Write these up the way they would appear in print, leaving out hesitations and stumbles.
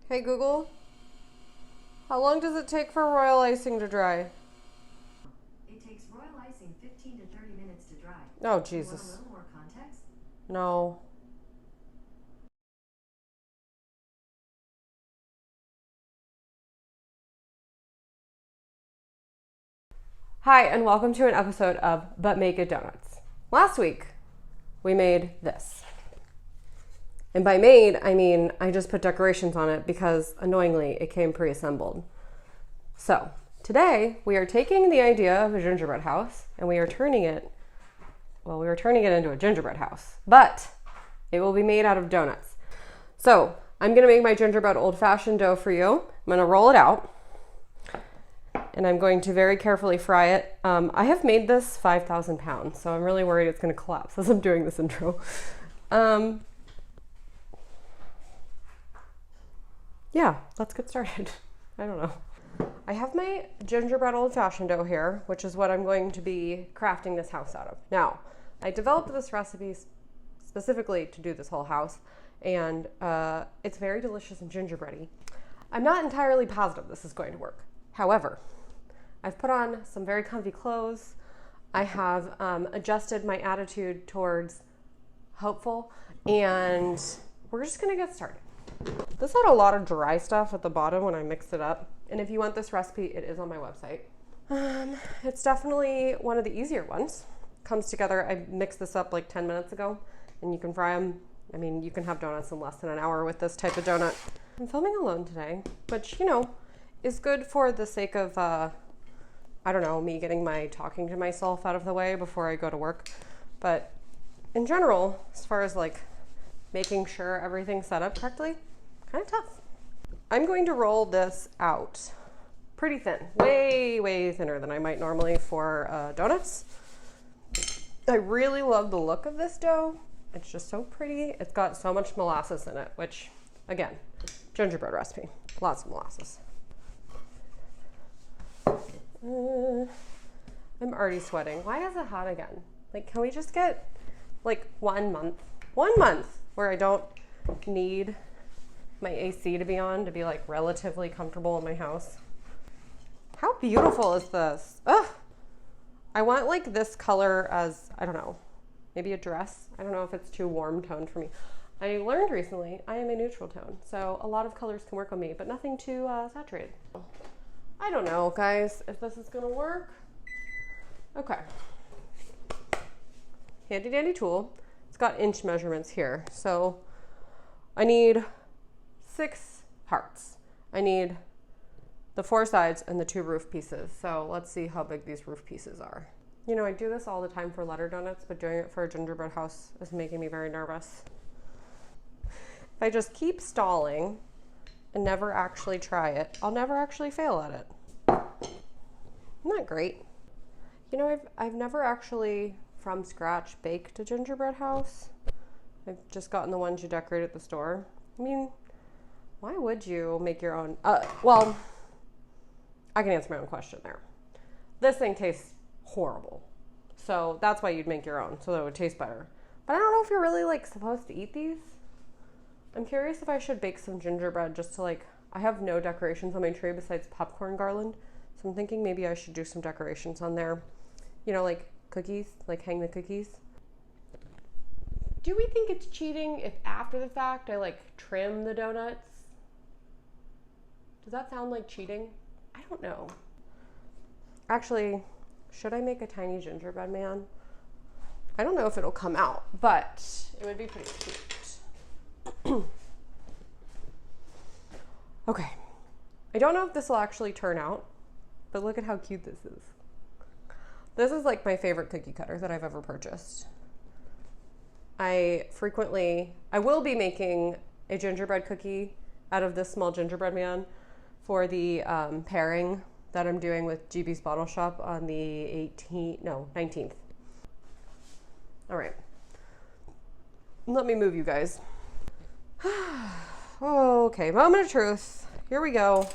Hey Google, how long does it take for royal icing to dry? It takes royal icing 15 to 30 minutes to dry. Oh, Do you want a Jesus. little more context? No. Hi, and welcome to an episode of But Make It Donuts. Last week, we made this. And by made, I mean I just put decorations on it because, annoyingly, it came pre-assembled. So, today, we are taking the idea of a gingerbread house, and we are turning it into a gingerbread house. But it will be made out of donuts. So, I'm going to make my gingerbread old fashioned dough for you. I'm going to roll it out. And I'm going to very carefully fry it. I have made this 5,000 pounds, so I'm really worried it's going to collapse as I'm doing this intro. Yeah, let's get started. I don't know. I have my gingerbread old fashioned dough here, which is what I'm going to be crafting this house out of. Now, I developed this recipe specifically to do this whole house, and it's very delicious and gingerbready. I'm not entirely positive this is going to work. However, I've put on some very comfy clothes. I have adjusted my attitude towards hopeful, and we're just gonna get started. This had a lot of dry stuff at the bottom when I mixed it up, and if you want this recipe, it is on my website. It's definitely one of the easier ones. Comes together, I mixed this up like 10 minutes ago, and you can fry them. I mean, you can have donuts in less than an hour with this type of donut. I'm filming alone today, which, you know, is good for the sake of, I don't know, me getting my talking to myself out of the way before I go to work. But in general, as far as like making sure everything's set up correctly, kind of tough. I'm going to roll this out pretty thin, way, way thinner than I might normally for donuts. I really love the look of this dough. It's just so pretty. It's got so much molasses in it, which, again, gingerbread recipe, lots of molasses. I'm already sweating. Why is it hot again? Like, can we just get like 1 month where I don't need my AC to be on to be like relatively comfortable in my house? How beautiful is this? Ugh. I want like this color as, I don't know, maybe a dress. I don't know if it's too warm toned for me. I learned recently I am a neutral tone, so a lot of colors can work on me, but nothing too saturated. I don't know, guys, if this is gonna work. Okay. Handy dandy tool. It's got inch measurements here. So I need 6 hearts. I need the 4 sides and the 2 roof pieces. So let's see how big these roof pieces are. You know, I do this all the time for letter donuts, but doing it for a gingerbread house is making me very nervous. If I just keep stalling and never actually try it, I'll never actually fail at it. Isn't that great? You know, I've never actually from scratch baked a gingerbread house. I've just gotten the ones you decorate at the store. I mean, why would you make your own? Well, I can answer my own question there. This thing tastes horrible. So that's why you'd make your own, so that it would taste better. But I don't know if you're really like supposed to eat these. I'm curious if I should bake some gingerbread just to like, I have no decorations on my tree besides popcorn garland. So I'm thinking maybe I should do some decorations on there. You know, like cookies, like hang the cookies. Do we think it's cheating if after the fact I like trim the donuts? Does that sound like cheating? I don't know. Actually, should I make a tiny gingerbread man? I don't know if it'll come out, but it would be pretty cute. Okay. I don't know if this will actually turn out, but look at how cute this is. This is like my favorite cookie cutter that I've ever purchased. I will be making a gingerbread cookie out of this small gingerbread man for the pairing that I'm doing with GB's Bottle Shop on the 19th. All right. Let me move you guys. Okay, moment of truth. Here we go.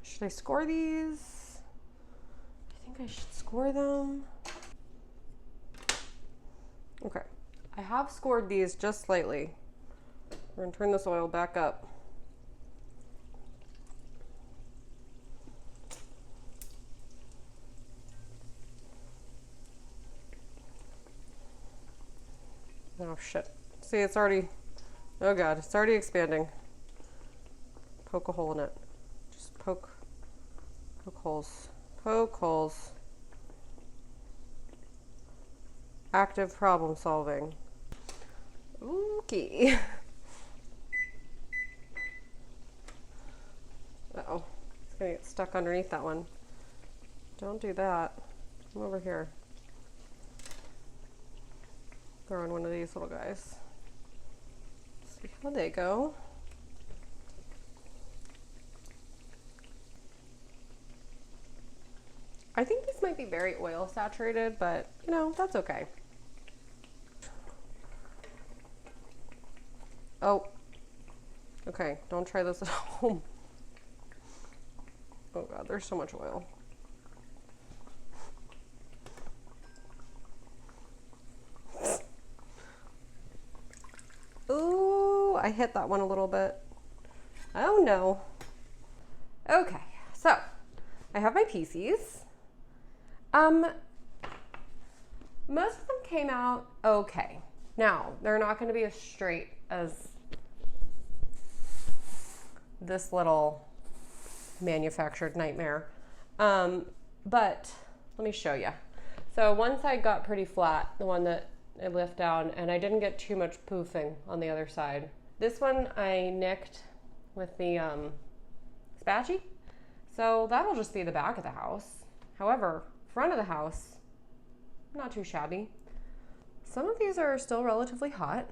Should I score these? I think I should score them. Okay, I have scored these just slightly. We're gonna turn this oil back up. Oh shit. See, it's already, oh god, it's already expanding. Poke a hole in it. Just poke holes. Poke holes. Active problem solving. Okay. Uh-oh. It's gonna get stuck underneath that one. Don't do that. Come over here. Throw in one of these little guys. See how they go. I think these might be very oil saturated, but you know, that's okay. Oh, okay, don't try this at home. Oh god, there's so much oil. Ooh, I hit that one a little bit. Oh no. Okay, so I have my pieces. Most of them came out okay. Now, they're not going to be as straight as this little manufactured nightmare. But let me show you. So one side got pretty flat, the one that I lift down, and I didn't get too much poofing on the other side. This one I nicked with the spatchy. So that'll just be the back of the house. However, front of the house, not too shabby. Some of these are still relatively hot.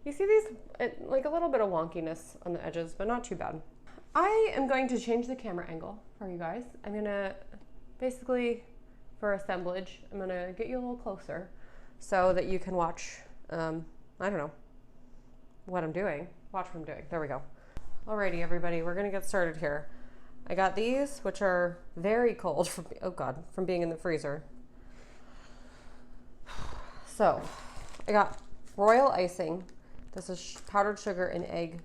You see these, like a little bit of wonkiness on the edges, but not too bad. I am going to change the camera angle for you guys. I'm gonna, basically, for assemblage, I'm gonna get you a little closer so that you can watch, I don't know, what I'm doing. Watch what I'm doing. There we go. Alrighty, everybody, we're gonna get started here. I got these, which are very cold from, oh god, from being in the freezer. So, I got royal icing. This is powdered sugar and egg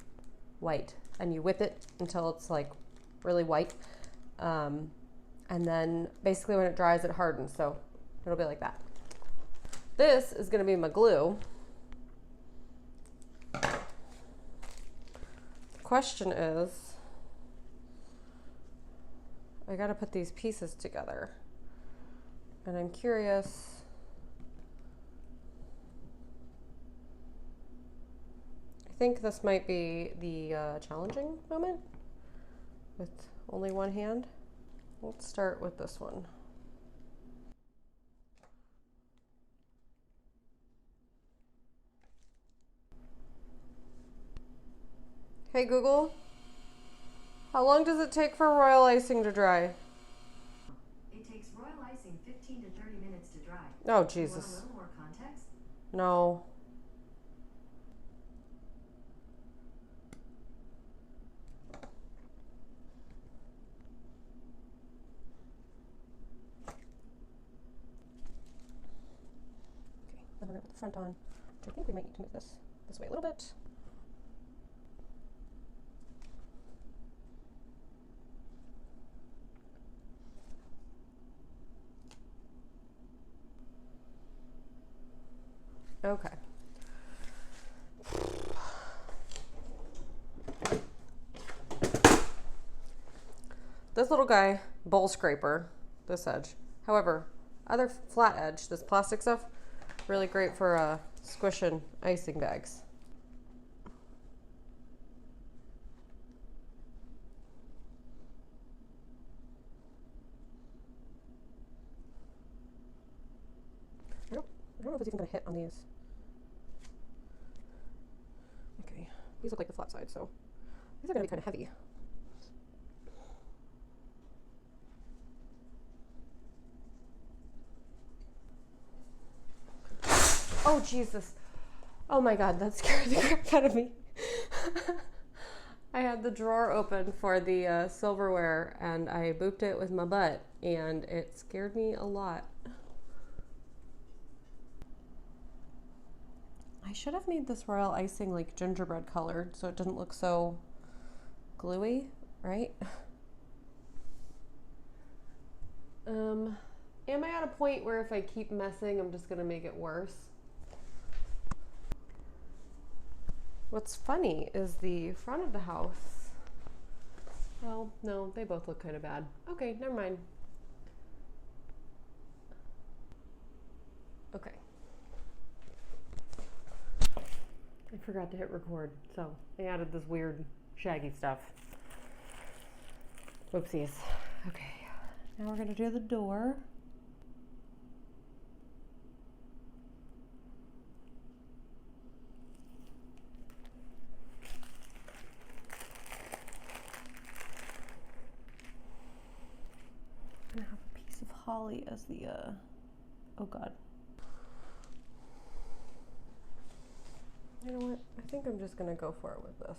white. And you whip it until it's like really white. And then basically when it dries, it hardens. So it'll be like that. This is gonna be my glue. The question is, I gotta put these pieces together. And I'm curious, I think this might be the challenging moment with only one hand. Let's start with this one. Hey Google, how long does it take for royal icing to dry? It takes royal icing 15 to 30 minutes to dry. Oh, Do you want a Jesus. little more context? No. Then we're going to put the front on, which I think we might need to move this way a little bit. Okay. This little guy, bowl scraper, this edge. However, other flat edge, this plastic stuff, really great for squishing icing bags. I don't know if it's even going to hit on these. Okay, these look like the flat side, so these are going to be kind of heavy. Oh, Jesus. Oh my God, that scared the crap out of me. I had the drawer open for the silverware and I booped it with my butt and it scared me a lot. I I should have made this royal icing like gingerbread colored so it doesn't look so gluey, right? Am I at a point where if I keep messing, I'm just gonna make it worse? What's funny is the front of the house. Well, no, they both look kind of bad. Okay, never mind. Okay. I forgot to hit record, so I added this weird shaggy stuff. Whoopsies. Okay, now we're gonna do the door. I'm gonna have a piece of holly as the, oh God. You know what? I think I'm just gonna go for it with this.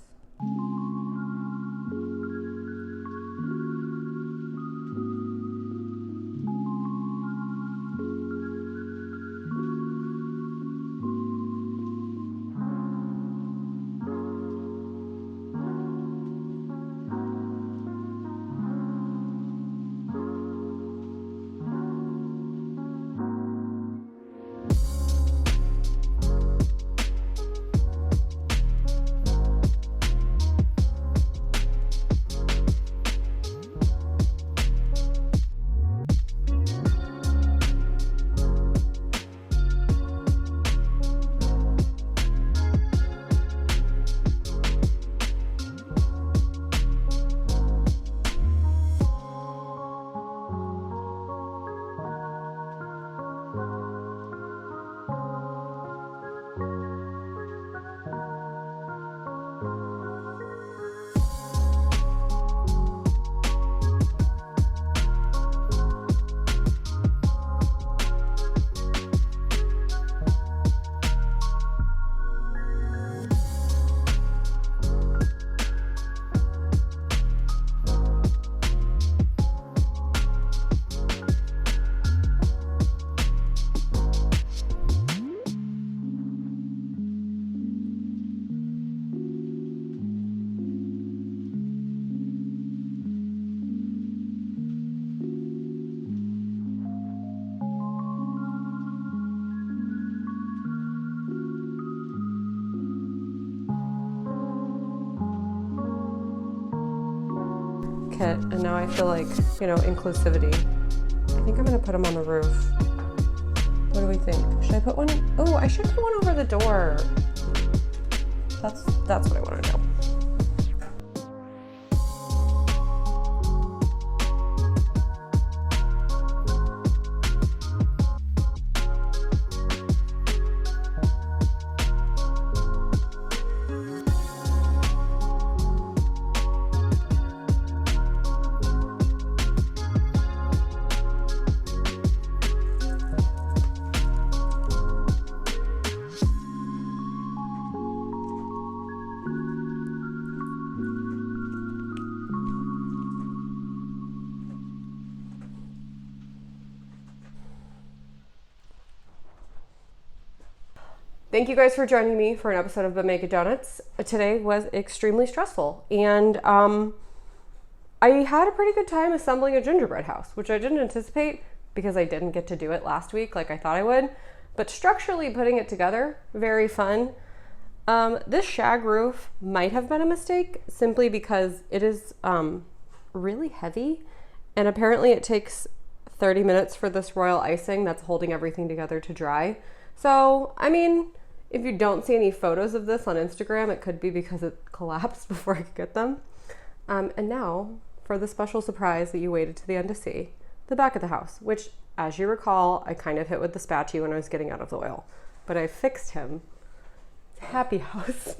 Kit, and now I feel like, you know, inclusivity. I think I'm gonna put them on the roof. What do we think? Should I put one? Oh, I should put one over the door. That's what I want to do. Thank you guys for joining me for an episode of But Make It Donuts. Today was extremely stressful, and I had a pretty good time assembling a gingerbread house, which I didn't anticipate because I didn't get to do it last week like I thought I would. But structurally putting it together, very fun. This shag roof might have been a mistake simply because it is really heavy, and apparently it takes 30 minutes for this royal icing that's holding everything together to dry. So, I mean, if you don't see any photos of this on Instagram, it could be because it collapsed before I could get them. And now, for the special surprise that you waited to the end to see, the back of the house, which, as you recall, I kind of hit with the spatula when I was getting out of the oil. But I fixed him. Happy house.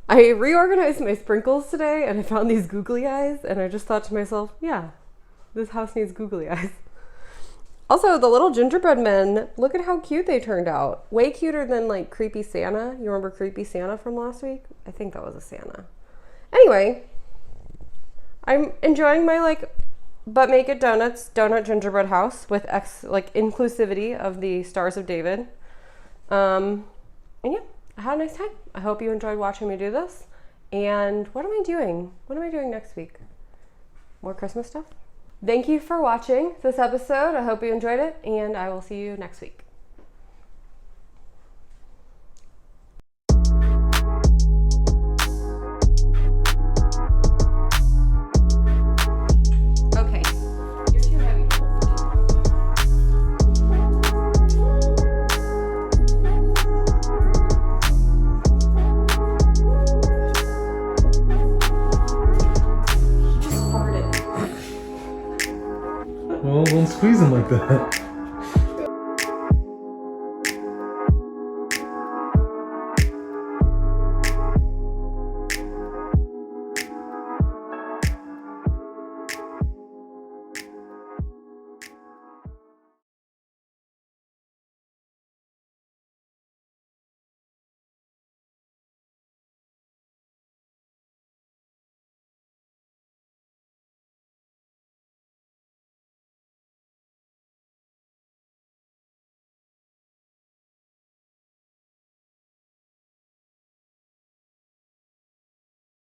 I reorganized my sprinkles today, and I found these googly eyes, and I just thought to myself, yeah, this house needs googly eyes. Also, the little gingerbread men, look at how cute they turned out. Way cuter than like Creepy Santa. You remember Creepy Santa from last week? I think that was a Santa. Anyway, I'm enjoying my But Make It Donuts donut gingerbread house with inclusivity of the Stars of David. And yeah, I had a nice time. I hope you enjoyed watching me do this. And what am I doing? What am I doing next week? More Christmas stuff? Thank you for watching this episode. I hope you enjoyed it, and I will see you next week.